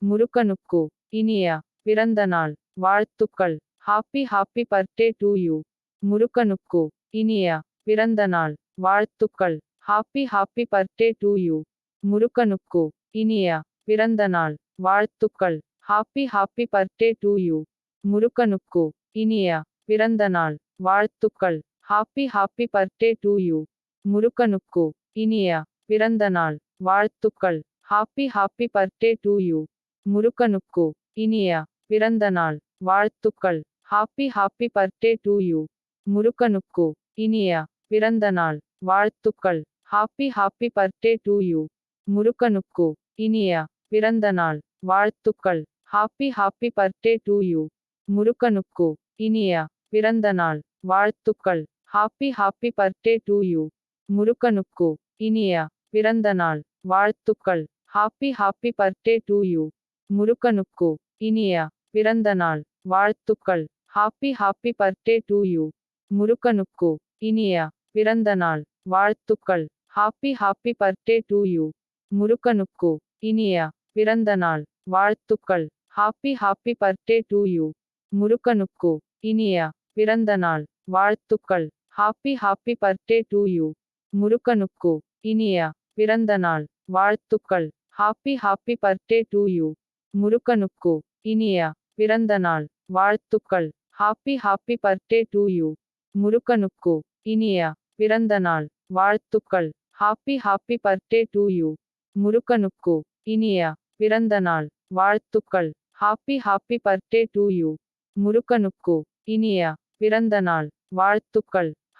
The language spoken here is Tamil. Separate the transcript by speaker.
Speaker 1: முருகனுக்கு இனிய பிறந்தநாள் வாழ்த்துக்கள். Happy happy birthday to you. முருகனுக்கு இனிய பிறந்தநாள் வாழ்த்துக்கள். Happy happy birthday to you. முருகனுக்கு இனிய பிறந்தநாள் வாழ்த்துக்கள். Happy happy birthday to you. முருகனுக்கு இனிய பிறந்தநாள் வாழ்த்துக்கள். Happy happy birthday to you. முருகனுக்கு இனிய பிறந்தநாள் வாழ்த்துக்கள். Happy happy birthday to you. முருகனுக்கு இனிய பிறந்தநாள் வாழ்த்துக்கள். Happy happy birthday to you. முருகனுக்கு இனிய பிறந்தநாள் வாழ்த்துக்கள். Happy happy birthday to you. முருகனுக்கு இனிய பிறந்தநாள் வாழ்த்துக்கள். Happy happy birthday to you. முருகனுக்கு இனிய பிறந்தநாள் வாழ்த்துக்கள். Happy happy birthday to you. முருகனுக்கு இனிய பிறந்தநாள் வாழ்த்துக்கள். Happy happy birthday to you. முருகனுக்கு இனிய பிறந்தநாள் வாழ்த்துக்கள். Happy happy birthday to you. முருகனுக்கு இனிய பிறந்தநாள் வாழ்த்துக்கள். Happy happy birthday to you. முருகனுக்கு இனிய பிறந்தநாள் வாழ்த்துக்கள். Happy happy birthday to you. முருகனுக்கு இனிய பிறந்தநாள் வாழ்த்துக்கள். Happy happy birthday to you. முருகனுக்கு இனிய பிறந்தநாள் வாழ்த்துக்கள். Happy happy birthday to you. முருகனுக்கு இனிய பிறந்தநாள் வாழ்த்துக்கள். Happy happy birthday to you. முருகனுக்கு இனிய பிறந்தநாள் வாழ்த்துக்கள். Happy happy birthday to you. முருகனுக்கு இனிய பிறந்தநாள் வாழ்த்துக்கள். Happy happy birthday to you. முருகனுக்கு இனிய பிறந்தநாள் வாழ்த்துக்கள்.